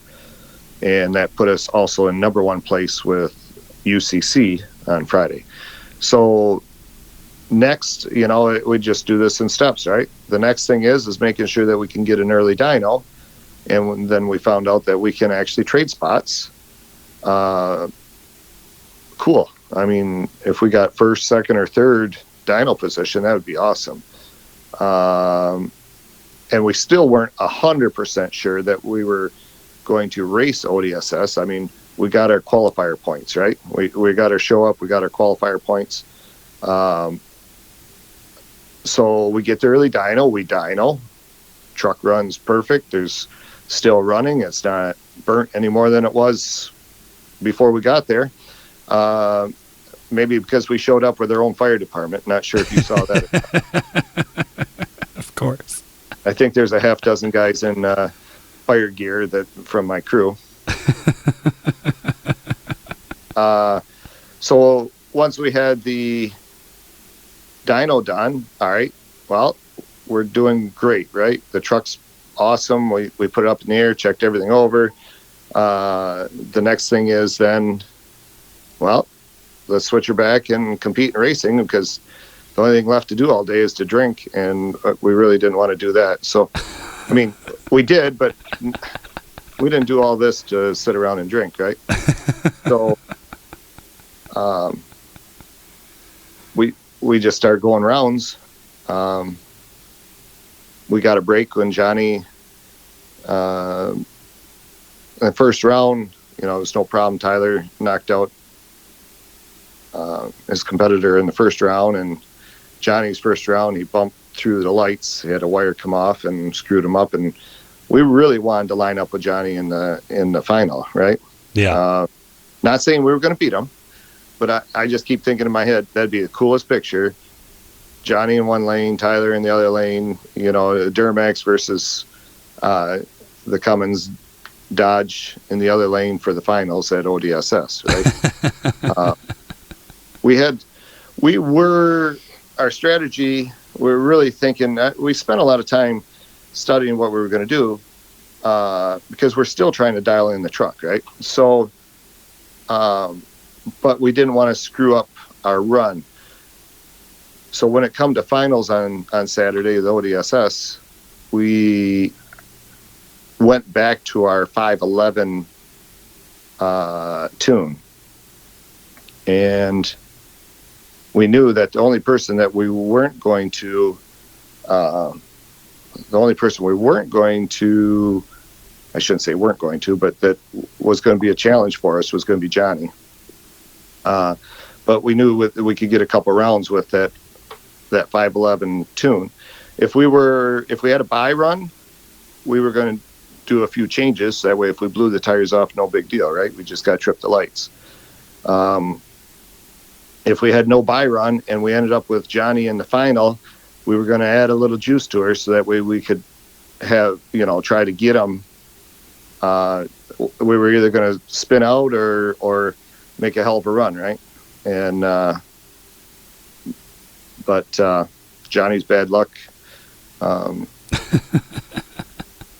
and that put us also in number 1 place with UCC on Friday. So next, we just do this in steps, right? The next thing is making sure that we can get an early dyno, and then we found out that we can actually trade spots. Cool. I mean, if we got 1st, 2nd, or 3rd dyno position, that would be awesome. And we still weren't 100% sure that we were going to race ODSS. I mean, we got our qualifier points, right? We got our show up, we got our qualifier points. So we get the early dyno, we dyno. Truck runs perfect. There's still running. It's not burnt any more than it was before we got there. Maybe because we showed up with our own fire department. Not sure if you saw that. Of course. I think there's a half dozen guys in fire gear from my crew. So once we had the dyno done, all right, well, we're doing great, right? The truck's awesome. We put it up in the air, checked everything over. The next thing is then, well, let's switch her back and compete in racing, because the only thing left to do all day is to drink, and we really didn't want to do that. So, I mean, we did, but we didn't do all this to sit around and drink, right? So, we just started going rounds. We got a break when Johnny, in the first round, it was no problem. Tyler knocked out his competitor in the first round, and Johnny's first round, he bumped through the lights. He had a wire come off and screwed him up, and we really wanted to line up with Johnny in the final, right? Yeah. Not saying we were going to beat him, but I just keep thinking in my head, that'd be the coolest picture. Johnny in one lane, Tyler in the other lane, Duramax versus the Cummins Dodge in the other lane for the finals at ODSS, right? Our strategy, we were really thinking, we spent a lot of time studying what we were going to do, because we're still trying to dial in the truck, right? So, but we didn't want to screw up our run. So when it come to finals on Saturday, the ODSS, we went back to our 511 tune. And we knew that the only person that we weren't going to, I shouldn't say weren't going to, but that was going to be a challenge for us was going to be Johnny. But we knew we could get a couple rounds with that 511 tune. If we had a buy run, we were going to do a few changes. That way, if we blew the tires off, no big deal, right? We just got to trip the lights. If we had no buy run and we ended up with Johnny in the final, we were going to add a little juice to her, so that way we could have, try to get him. We were either going to spin out or make a hell of a run, right? And but Johnny's bad luck.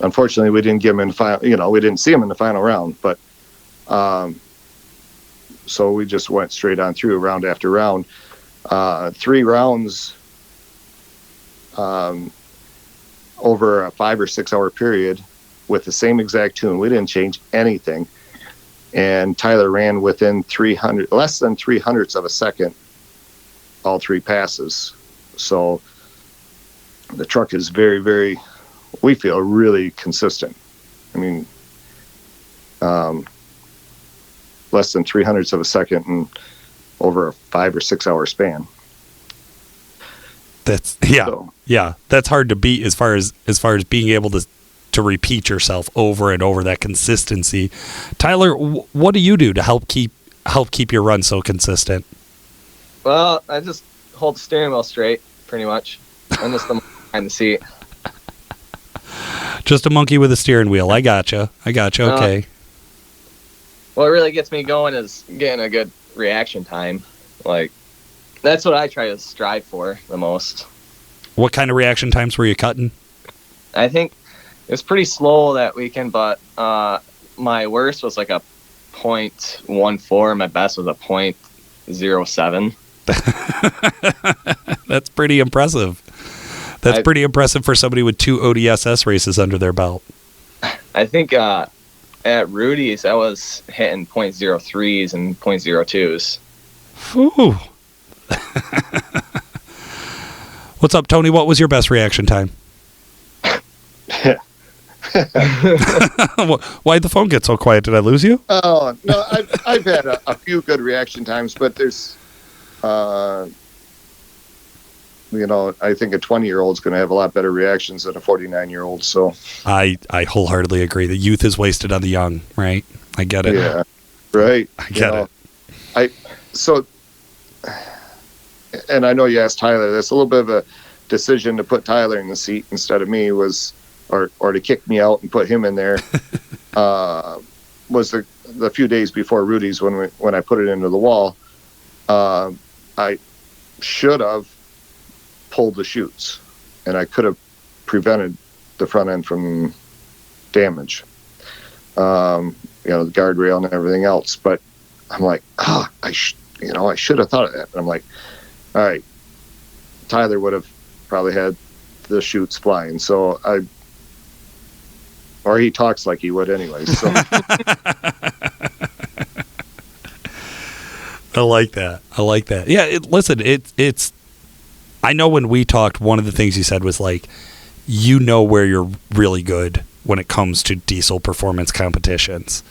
Unfortunately, we didn't give him in the final. We didn't see him in the final round. But so we just went straight on through round after round. 3 rounds over a 5 or 6 hour period with the same exact tune. We didn't change anything. And Tyler ran within less than 300ths of a second, all 3 passes. So the truck is very, very, we feel, really consistent. I mean, less than 300ths of a second and over a 5 or 6 hour span. That's that's hard to beat as far as being able to repeat yourself over and over, that consistency. Tyler, what do you do to help keep your run so consistent? Well, I just hold the steering wheel straight, pretty much. I'm just the behind the seat. Just a monkey with a steering wheel. I gotcha. Okay. What really gets me going is getting a good reaction time. Like, that's what I try to strive for the most. What kind of reaction times were you cutting? I think it was pretty slow that weekend, but my worst was like a 0.14. My best was a 0.07. That's pretty impressive. That's pretty impressive for somebody with 2 ODSS races under their belt. I think at Rudy's, I was hitting 0.03s and 0.02s. Ooh. What's up, Tony? What was your best reaction time? Why'd the phone get so quiet? Did I lose you? Oh, no, I've had a few good reaction times, but there's I think a 20-year-old is going to have a lot better reactions than a 49-year-old. So I wholeheartedly agree. The youth is wasted on the young, right? I get it. Yeah, right. I get it. And I know you asked Tyler. That's a little bit of a decision to put Tyler in the seat instead of me or to kick me out and put him in there. Was the few days before Rudy's when I put it into the wall. I should have pulled the chutes, and I could have prevented the front end from damage. The guardrail and everything else. But I'm like, I should have thought of that. And I'm like, all right, Tyler would have probably had the chutes flying. So or he talks like he would anyway. So. I like that. Yeah, listen, it's. I know when we talked, one of the things you said was like, where you're really good when it comes to diesel performance competitions,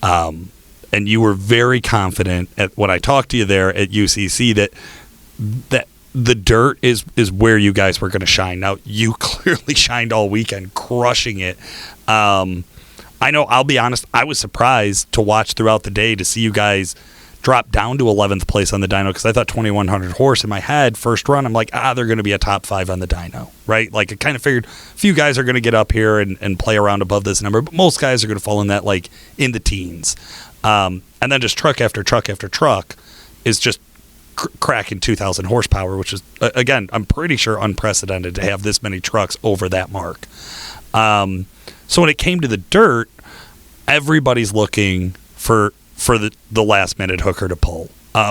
and you were very confident when I talked to you there at UCC that the dirt is where you guys were going to shine. Now you clearly shined all weekend, crushing it. I know. I'll be honest. I was surprised to watch throughout the day to see you guys drop down to 11th place on the dyno, because I thought 2100 horse in my head first run. I'm like, they're going to be a top 5 on the dyno, right? Like I kind of figured a few guys are going to get up here and play around above this number, but most guys are going to fall in that like in the teens. And then just truck after truck after truck is just cracking 2,000 horsepower, which is again, I'm pretty sure unprecedented to have this many trucks over that mark. So when it came to the dirt, everybody's looking for the last minute hooker to pull.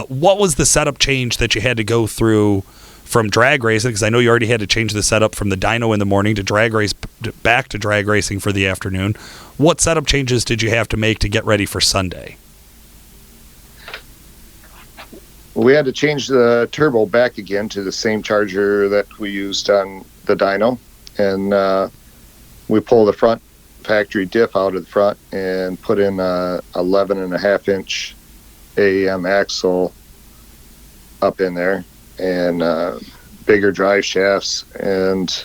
What was the setup change that you had to go through from drag racing? Because I know you already had to change the setup from the dyno in the morning to drag race back to drag racing for the afternoon. What setup changes did you have to make to get ready for Sunday? We had to change the turbo back again to the same charger that we used on the dyno, and we pulled the front factory diff out of the front and put in a 11.5-inch AAM axle up in there, and bigger drive shafts, and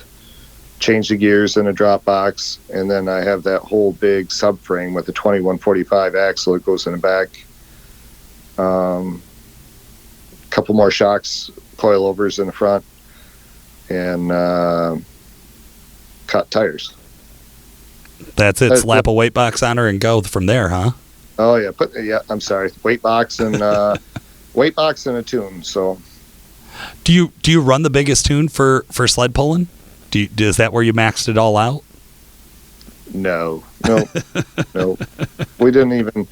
change the gears in a drop box. And then I have that whole big subframe with a 2145 axle that goes in the back. Couple more shocks, coilovers in the front, and cut tires. That's it. Slap a weight box on her and go from there, huh? Oh yeah, I'm sorry. Weight box and weight box and a tune. So, do you run the biggest tune for sled pulling? Is that where you maxed it all out? No. We didn't even.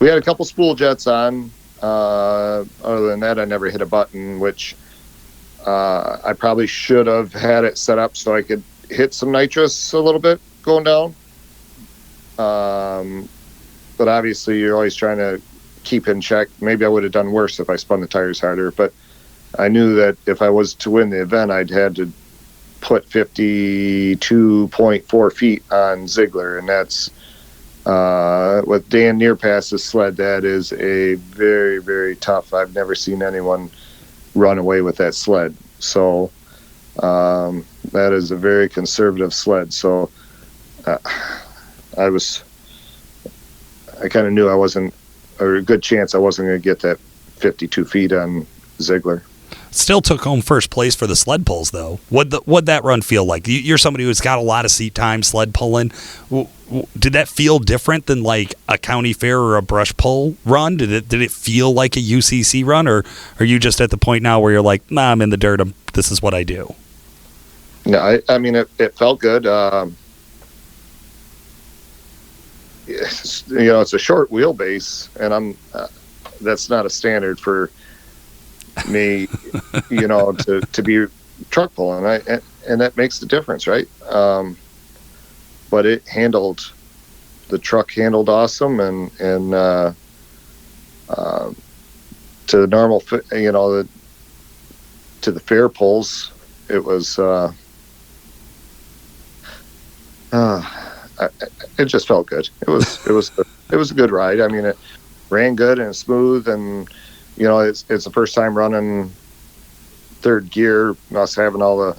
We had a couple spool jets on. Other than that, I never hit a button, which I probably should have had it set up so I could hit some nitrous a little bit going down. But obviously you're always trying to keep in check. Maybe I would have done worse if I spun the tires harder, but I knew that if I was to win the event, I'd had to put 52.4 feet on Zeigler, and that's with Dan Nearpass's sled. That is a very, very tough. I've never seen anyone run away with that sled. So that is a very conservative sled. So I kind of knew I wasn't, or a good chance I wasn't going to get that 52 feet on Zeigler. Still took home first place for the sled pulls, though. What'd that run feel like? You're somebody who's got a lot of seat time sled pulling. Did that feel different than like a county fair or a brush pull run? Did it feel like a UCC run, or are you just at the point now where you're like, nah, I'm in the dirt. This is what I do? No, I mean, it felt good. It's a short wheelbase, and that's not a standard for me, to be truck pulling, and that makes the difference, right? But the truck handled awesome, and to the normal, to the fair pulls, it was. It just felt good. It was a good ride. I mean, it ran good and smooth, and it's the first time running third gear, us having all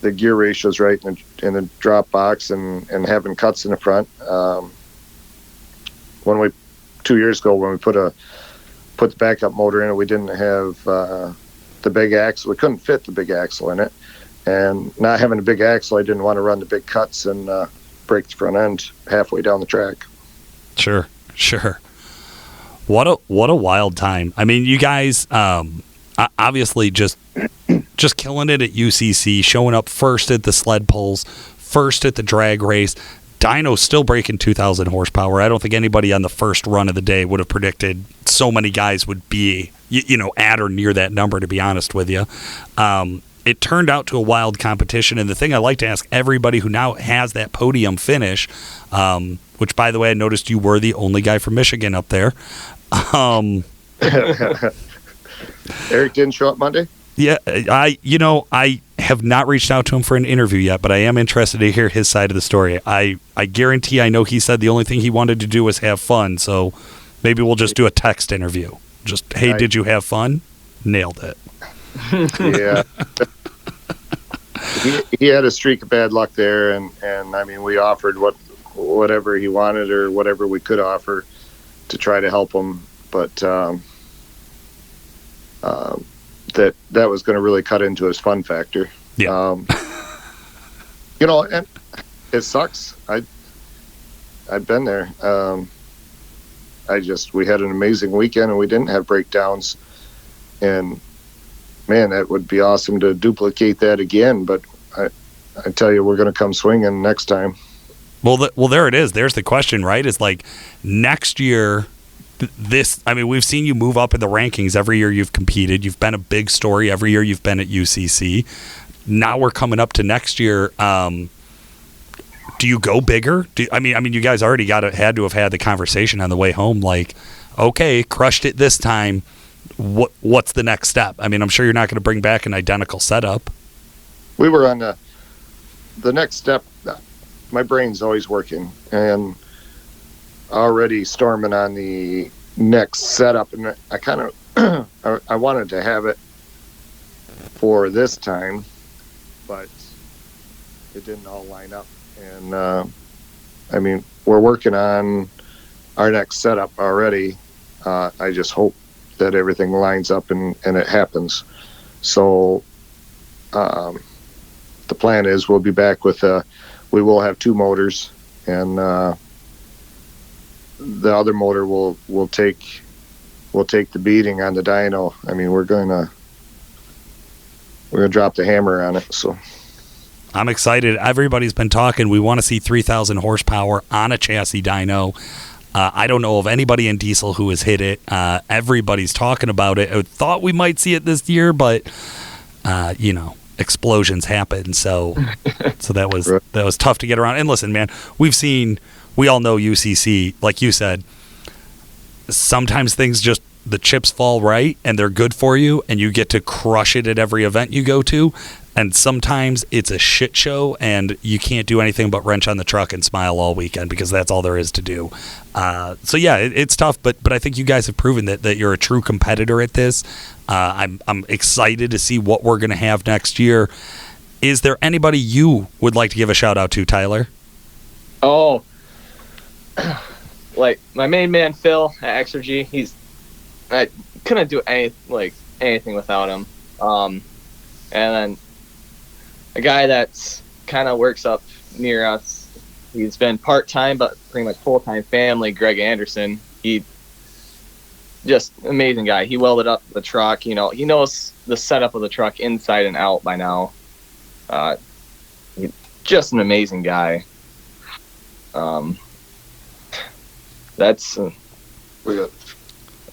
the gear ratios right in the drop box and having cuts in the front. 2 years ago when we put the backup motor in it, we didn't have the big axle. We couldn't fit the big axle in it, and not having a big axle, I didn't want to run the big cuts and break the front end halfway down the track. Sure. What a wild time. I mean, you guys obviously just killing it at UCC, showing up first at the sled pulls, first at the drag race. Dyno's still breaking 2,000 horsepower. I don't think anybody on the first run of the day would have predicted so many guys would be, at or near that number, to be honest with you. It turned out to a wild competition, and the thing I like to ask everybody who now has that podium finish, which, by the way, I noticed you were the only guy from Michigan up there. Eric didn't show up Monday? Yeah, I have not reached out to him for an interview yet, but I am interested to hear his side of the story. I guarantee I know he said the only thing he wanted to do was have fun, so maybe we'll just do a text interview. Just, hey, did you have fun? Nailed it. Yeah. He had a streak of bad luck there, and I mean, we offered whatever he wanted or whatever we could offer to try to help him, but that was going to really cut into his fun factor. Yeah. And it sucks. I've been there. We had an amazing weekend and we didn't have breakdowns, and man, that would be awesome to duplicate that again. But I tell you, we're going to come swinging next time. Well, there it is. There's the question, right? Is like next year. We've seen you move up in the rankings every year you've competed. You've been a big story every year you've been at UCC. Now we're coming up to next year. Do you go bigger? You guys already had to have had the conversation on the way home. Like, okay, crushed it this time. What's the next step? I mean, I'm sure you're not going to bring back an identical setup. We were on the next step. My brain's always working, and already storming on the next setup, and I kind of I wanted to have it for this time, but it didn't all line up. And we're working on our next setup already. I just hope that everything lines up and it happens. So the plan is we'll be back with we will have two motors, and the other motor will take the beating on the dyno. I mean, we're gonna drop the hammer on it. So I'm excited. Everybody's been talking. We want to see 3,000 horsepower on a chassis dyno. I don't know of anybody in diesel who has hit it. Everybody's talking about it. I thought we might see it this year, but explosions happen. So that was tough to get around. And listen, man, we all know UCC, like you said, sometimes things just, the chips fall right and they're good for you and you get to crush it at every event you go to. And sometimes it's a shit show and you can't do anything but wrench on the truck and smile all weekend because that's all there is to do. It's tough, but I think you guys have proven that you're a true competitor at this. I'm excited to see what we're going to have next year. Is there anybody you would like to give a shout out to, Tyler? Oh, like my main man Phil at Exergy. I couldn't do anything without him. And then a guy that's kind of works up near us. He's been part-time but pretty much full-time family, Greg Anderson. He just amazing guy. He welded up the truck. He knows the setup of the truck inside and out by now. Just an amazing guy. That's we got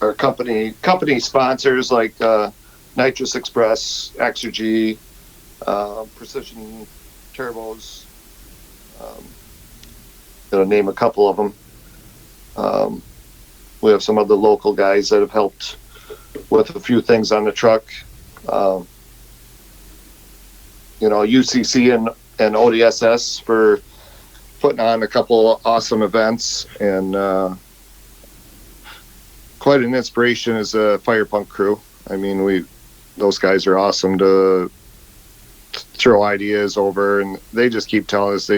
our company sponsors like Nitrous Express, Exergy, Precision Turbos. Name a couple of them. We have some other local guys that have helped with a few things on the truck. UCC and ODSS for putting on a couple of awesome events, and quite an inspiration as a fire punk crew. I mean, those guys are awesome to throw ideas over, and they just keep telling us.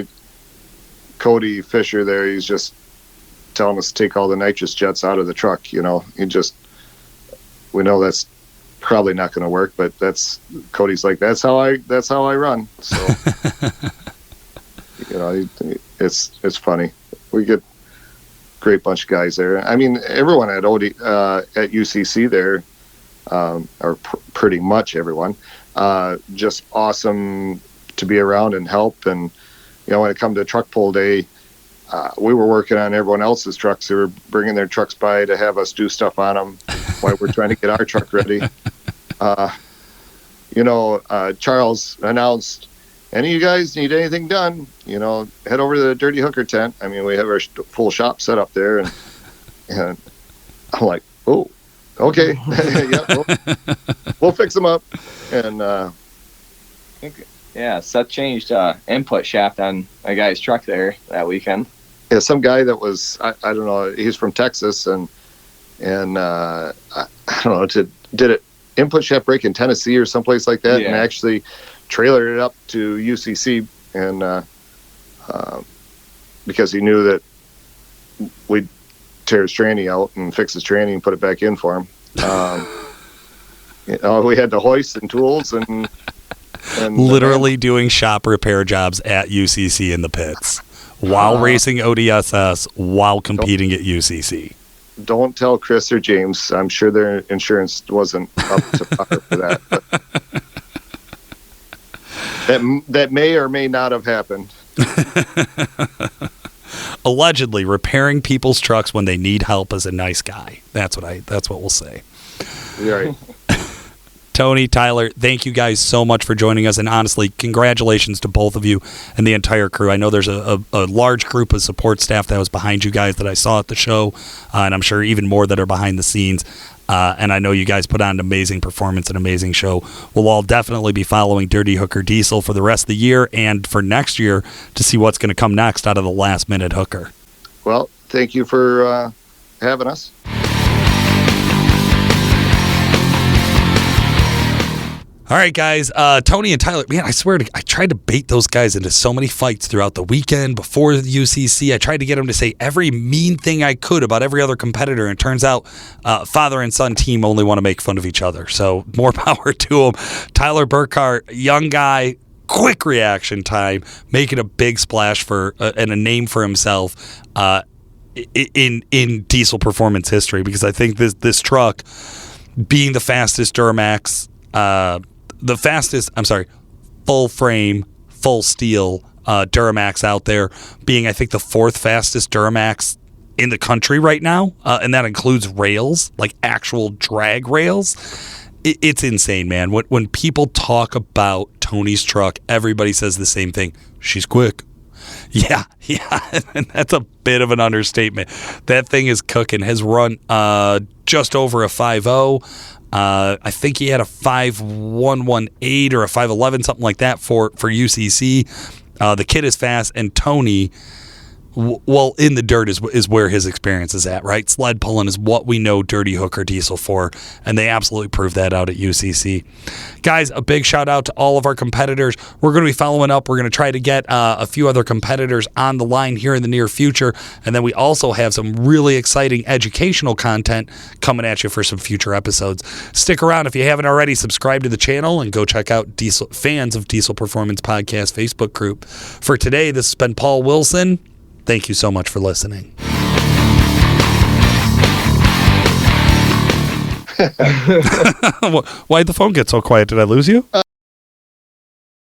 Cody Fisher there, he's just telling us to take all the nitrous jets out of the truck. We know that's probably not going to work, but Cody's like, that's how I run. So it's funny. We get great bunch of guys there. I mean, everyone at at UCC there, or pretty much everyone, just awesome to be around and help. And when it come to truck pull day, we were working on everyone else's trucks. They were bringing their trucks by to have us do stuff on them while we're trying to get our truck ready. Charles announced, any of you guys need anything done, head over to the Dirty Hooker tent. I mean, we have our full shop set up there, and I'm like, oh, okay. Yeah, we'll fix them up. And Seth changed input shaft on a guy's truck there that weekend. Yeah, some guy that was, I don't know, he's from Texas, and I don't know, did it input shaft break in Tennessee or someplace like that, and actually trailered it up to UCC, and because he knew that we'd tear his tranny out and fix his tranny and put it back in for him. We had the hoist and tools and literally doing shop repair jobs at UCC in the pits while racing ODSS while competing at UCC. Don't tell Chris or James. I'm sure their insurance wasn't up to par for that. That may or may not have happened. Allegedly, repairing people's trucks when they need help is a nice guy. That's what we'll say. Right. Tony, Tyler, thank you guys so much for joining us, and honestly, congratulations to both of you and the entire crew. I know there's a large group of support staff that was behind you guys that I saw at the show, and I'm sure even more that are behind the scenes. And I know you guys put on an amazing performance, an amazing show. We'll all definitely be following Dirty Hooker Diesel for the rest of the year and for next year to see what's going to come next out of the last minute hooker. Well, thank you for having us. All right, guys. Tony and Tyler, man, I swear I tried to bait those guys into so many fights throughout the weekend before the UCC. I tried to get them to say every mean thing I could about every other competitor, and it turns out father and son team only want to make fun of each other. So more power to them. Tyler Burkhard, young guy, quick reaction time, making a big splash for and a name for himself in diesel performance history, because I think this truck being the fastest Duramax, full frame, full steel Duramax out there, being I think the fourth fastest Duramax in the country right now, and that includes rails, like actual drag rails. It's insane, man. When people talk about Tony's truck, everybody says the same thing. She's quick. Yeah, and that's a bit of an understatement. That thing is cooking. Has run just over a 5.0. I think he had a 5.118 or a 5.11, something like that for UCC. The kid is fast, and Tony, in the dirt is where his experience is at, right? Sled pulling is what we know Dirty Hooker Diesel for, and they absolutely proved that out at UCC. Guys, a big shout out to all of our competitors. We're going to be following up. We're going to try to get a few other competitors on the line here in the near future, and then we also have some really exciting educational content coming at you for some future episodes. Stick around. If you haven't already, subscribe to the channel and go check out Fans of Diesel Performance Podcast Facebook group. For today, this has been Paul Wilson. Thank you so much for listening. Why'd the phone get so quiet? Did I lose you?